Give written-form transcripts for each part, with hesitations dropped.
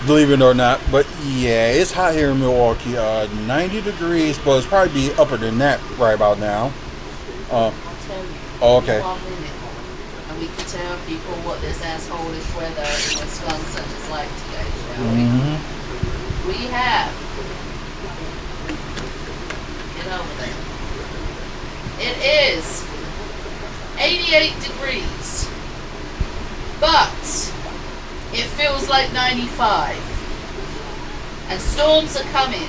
Believe it or not. But yeah, it's hot here in Milwaukee. 90 degrees, but it's probably be upper than that right about now. I'll tell you. Okay. 1 minute. And we can tell people what this assholeish weather in Wisconsin is like today, shall we? We have. Get over there. It is 88 degrees. But it feels like 95. And storms are coming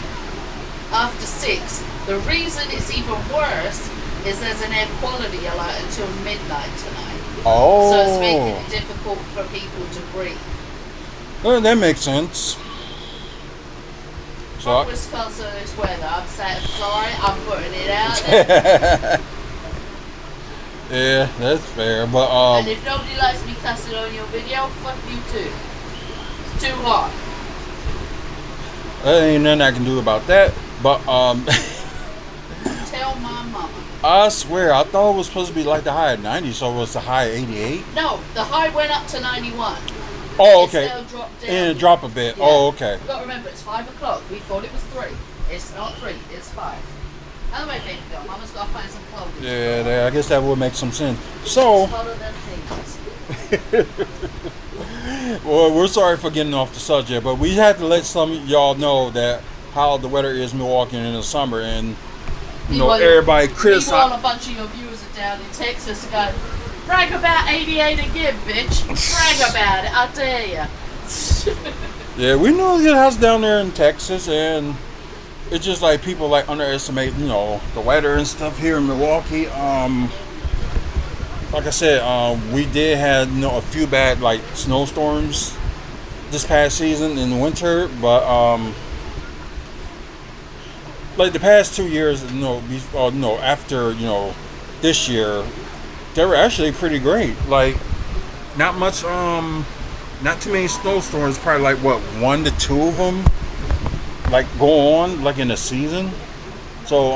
after 6. The reason it's even worse is there's an air quality alert until midnight tonight. Oh. So it's making it difficult for people to breathe. Well, that makes sense. From Wisconsin, this weather. I'm sorry, I'm putting it out there. Yeah, that's fair. But and if nobody likes me cussing on your video, fuck you too. It's too hot. There ain't nothing I can do about that. But Tell my mama. I swear, I thought it was supposed to be like the high at 90, so it was the high at 88. No, the high went up to 91. Oh, okay. It's now dropped down. And it dropped a bit. Yeah. Oh, okay. You've got to remember, it's 5 o'clock. We thought it was 3. It's not 3, it's 5. How do I make it go? Mama's got to find some clothes. Yeah, I guess that would make some sense. So, it's hotter than things. well, we're sorry for getting off the subject, but we had to let some of y'all know that how the weather is in Milwaukee in the summer, and everybody criticize. Meanwhile, a bunch of your viewers are down in Texas going, brag about 88 again, bitch. Brag about it, I dare you. Yeah, we know it has down there in Texas, and it's just like people like underestimate, the weather and stuff here in Milwaukee. Like I said, we did have a few bad like snowstorms this past season in the winter, but like the past 2 years, after this year, they were actually pretty great. Like not much, not too many snowstorms. Probably like 1 to 2 of them, like go on like in a season. So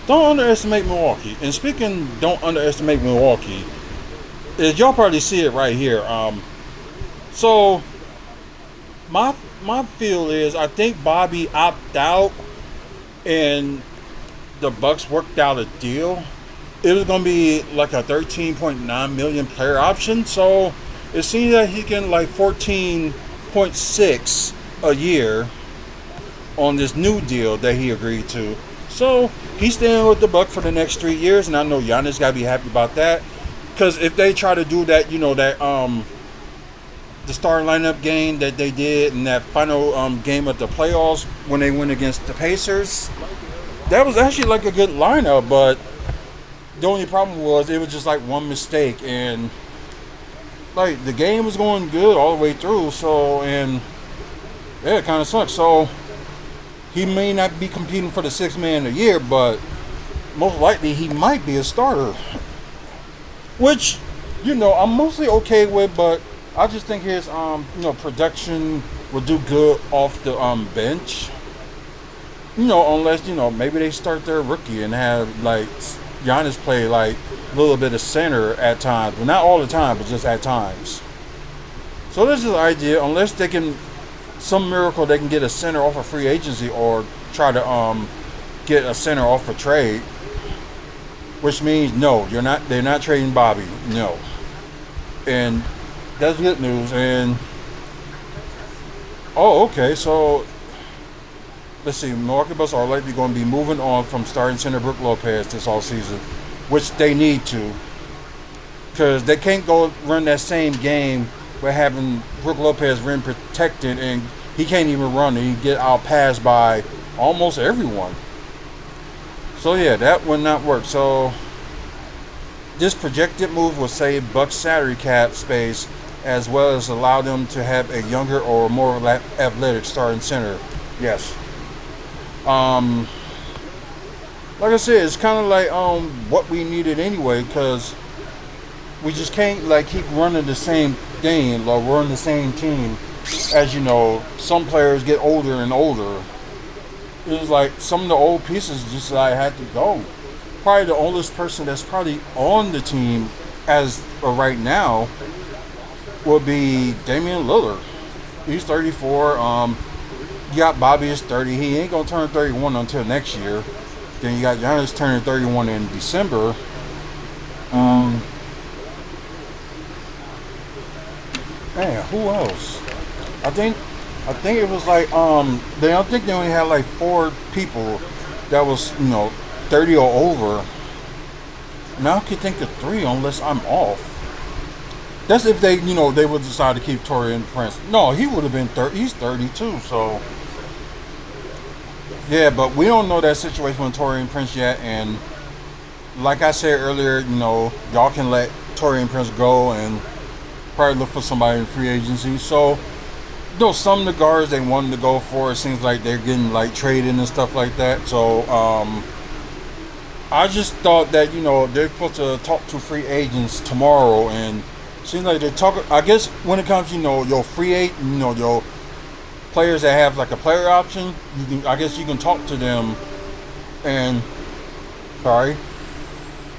don't underestimate Milwaukee. And speaking, don't underestimate Milwaukee. Is y'all probably see it right here. So my feel is I think Bobby opted out, and the Bucks worked out a deal. It was gonna be like a 13.9 million player option. So it seems that he can like 14.6 a year on this new deal that he agreed to. So he's staying with the Bucks for the next 3 years, and I know Giannis gotta be happy about that. Because if they try to do that, the starting lineup game that they did in that final game of the playoffs when they went against the Pacers, that was actually like a good lineup, but the only problem was it was just like one mistake, and like the game was going good all the way through. So, and yeah, it kind of sucks. So he may not be competing for the 6th man of the year, but most likely he might be a starter, which I'm mostly okay with. But I just think his production will do good off the bench. Unless maybe they start their rookie and have like Giannis play like a little bit of center at times, but not all the time, but just at times. So this is the idea. Unless they can, some miracle, they can get a center off of free agency or try to get a center off a trade. Which means no, they're not trading Bobby. No. And that's good news. And okay, so let's see, Milwaukee Bucks are likely going to be moving on from starting center Brook Lopez this offseason, which they need to, because they can't go run that same game by having Brook Lopez rim protected and he can't even run and he get outpassed by almost everyone. So yeah, that would not work. So this projected move will save Bucks salary cap space, as well as allow them to have a younger or more athletic starting center. Yes. Like I said, it's kind of like what we needed anyway, because we just can't like keep running the same thing or run the same team. As some players get older and older. It was like some of the old pieces just like had to go. Probably the oldest person that's probably on the team as of right now would be Damian Lillard. He's 34. You got Bobby is 30. He ain't gonna turn 31 until next year. Then you got Giannis turning 31 in December. Man, who else? I think it was like I think they only had like 4 people that was 30 or over. Now I could think of 3 unless I'm off. That's if they would decide to keep Torian Prince. No, he would have been 30. He's 32, so yeah. But we don't know that situation with Torian Prince yet. And like I said earlier, y'all can let Torian Prince go and probably look for somebody in free agency. So, some of the guards they wanted to go for, it seems like they're getting like traded and stuff like that. So, I just thought that they're supposed to talk to free agents tomorrow, and seems like they're talking. I guess when it comes to your free agent, your players that have like a player option, I guess you can talk to them, and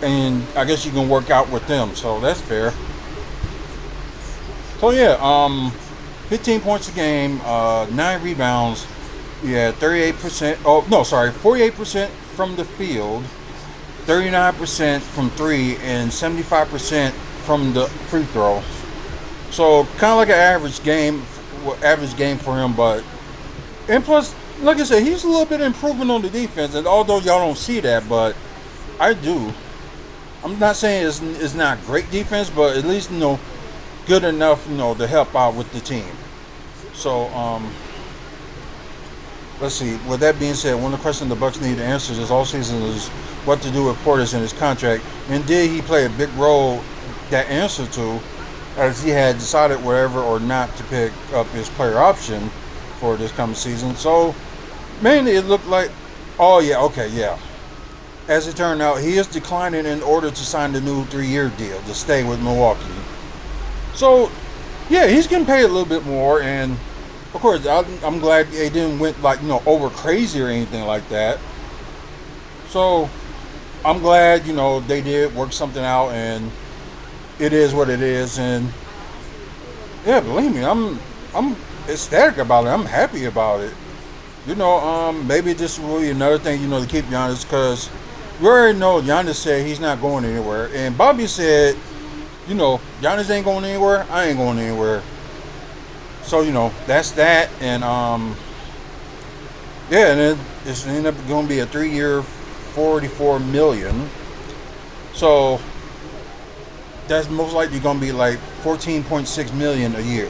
and I guess you can work out with them. So that's fair. So yeah, 15 points a game, 9 rebounds. Yeah, 38%. Oh no, sorry, 48% from the field, 39% from 3, and 75% from the free throw. So kind of like an average game for him. But and plus, like I said, he's a little bit improving on the defense. And although y'all don't see that, but I do. I'm not saying it's not great defense, but at least good enough to help out with the team. So let's see. With that being said, one of the questions the Bucks need to answer this all season is what to do with Portis and his contract, and did he play a big role? That answer to, as he had decided whether or not to pick up his player option for this coming season. So mainly it looked like, oh yeah, okay, yeah. As it turned out, he is declining in order to sign the new 3-year deal to stay with Milwaukee. So yeah, he's getting paid a little bit more, and of course I'm glad they didn't went like over crazy or anything like that. So I'm glad they did work something out, and it is what it is. And yeah, believe me, I'm ecstatic about it. I'm happy about it. Maybe this will be another thing to keep Giannis, because we already know Giannis said he's not going anywhere, and Bobby said Giannis ain't going anywhere, I ain't going anywhere. So that's that. And yeah, and it's ended up going to be a 3-year, $44 million. So that's most likely going to be like $14.6 million a year.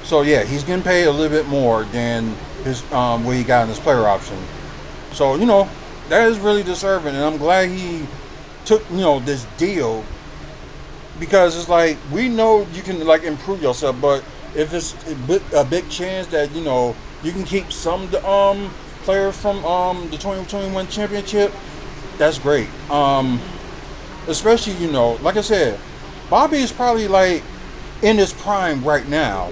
So yeah, he's getting paid a little bit more than his what he got in his player option. So that is really deserving, and I'm glad he took this deal, because it's like, we know you can like improve yourself, but if it's a big chance that you can keep some of the players from the 2021 championship, that's great. Especially like I said, Bobby is probably like in his prime right now.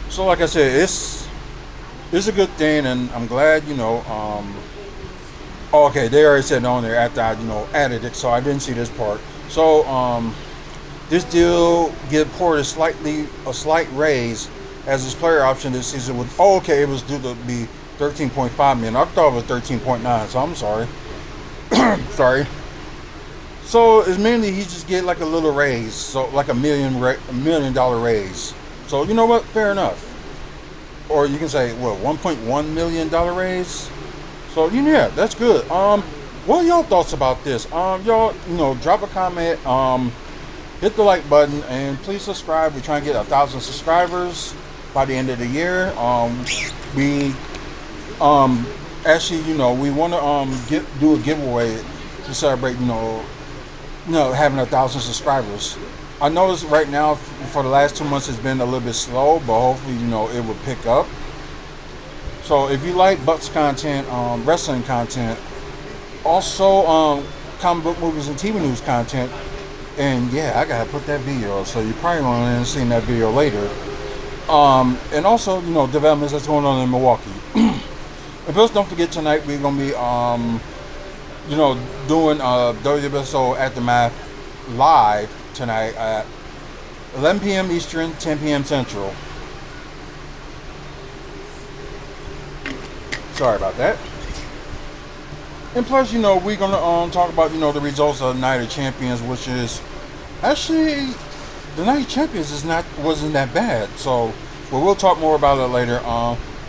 So like I said, it's a good thing, and I'm glad okay, they already said on there after I added it, so I didn't see this part. So this deal give Portis a slight raise as his player option this season. With it was due to be 13.5 million. I thought it was 13.9, so I'm sorry. Sorry. So it's mainly he just get like a little raise, so like $1 million raise. So you know what? Fair enough. Or you can say $1.1 million raise. So yeah, that's good. What are y'all thoughts about this? Y'all drop a comment. Hit the like button, and please subscribe. We're trying to get 1,000 subscribers by the end of the year. We actually we want to do a giveaway to celebrate having 1,000 subscribers. I noticed right now for the last 2 months it's been a little bit slow, but hopefully it will pick up. So if you like Bucks content, wrestling content, also comic book movies and TV news content, and yeah, I gotta put that video up, so you probably won't end up seeing that video later. And also developments that's going on in Milwaukee. And plus, don't forget, tonight we're gonna be doing WFSO Aftermath live tonight at 11 p.m. Eastern, 10 p.m. Central. Sorry about that. And plus, we're gonna talk about the results of Night of Champions, which is actually the Night of Champions wasn't that bad. So, but we'll talk more about it later.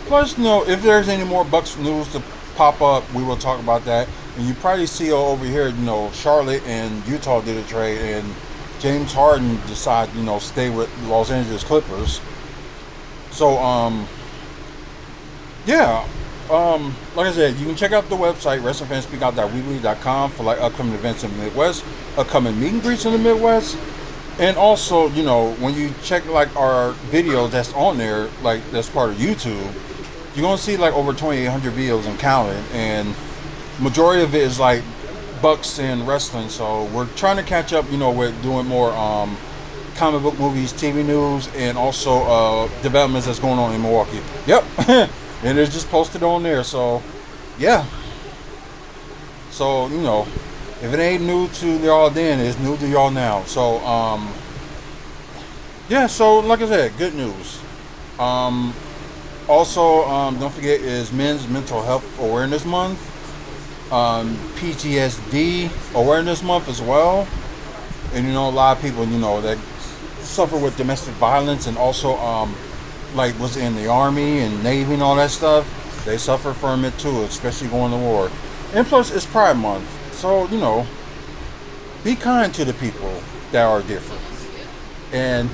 Plus, if there's any more Bucks news to pop up, we will talk about that. And you probably see over here, Charlotte and Utah did a trade, and James Harden decided, stay with Los Angeles Clippers. So, yeah. Like I said, you can check out the website, WrestlingFansSpeakOut.weebly.com for like upcoming events in the Midwest, upcoming meet and greets in the Midwest. And also, when you check like our videos that's on there, like that's part of YouTube, you're gonna see like over 2,800 videos and counting, and majority of it is like Bucks and wrestling. So we're trying to catch up, with doing more comic book movies, TV news, and also developments that's going on in Milwaukee. Yep. And it's just posted on there, so yeah. So if it ain't new to y'all then, it's new to y'all now. So yeah. So like I said, good news. Also, don't forget is Men's Mental Health Awareness Month, PTSD Awareness Month as well. And a lot of people that suffer with domestic violence, and also like was in the Army and Navy and all that stuff, they suffer from it too, especially going to war. And plus, it's Pride Month, so be kind to the people that are different. And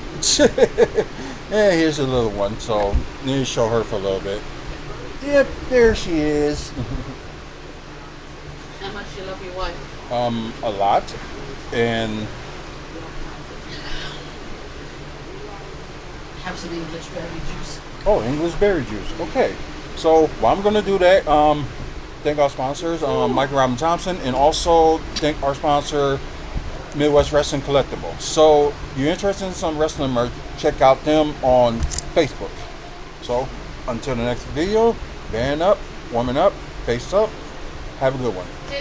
yeah, here's a little one, so let me show her for a little bit. Yep, there she is. How much you love your wife? A lot, and have some English berry juice. Oh, English berry juice. Okay. So while I'm going to do that, thank our sponsors, Mike and Robin Thompson, and also thank our sponsor, Midwest Wrestling Collectibles. So you're interested in some wrestling merch, check out them on Facebook. So until the next video, man up, warming up, face up, have a good one.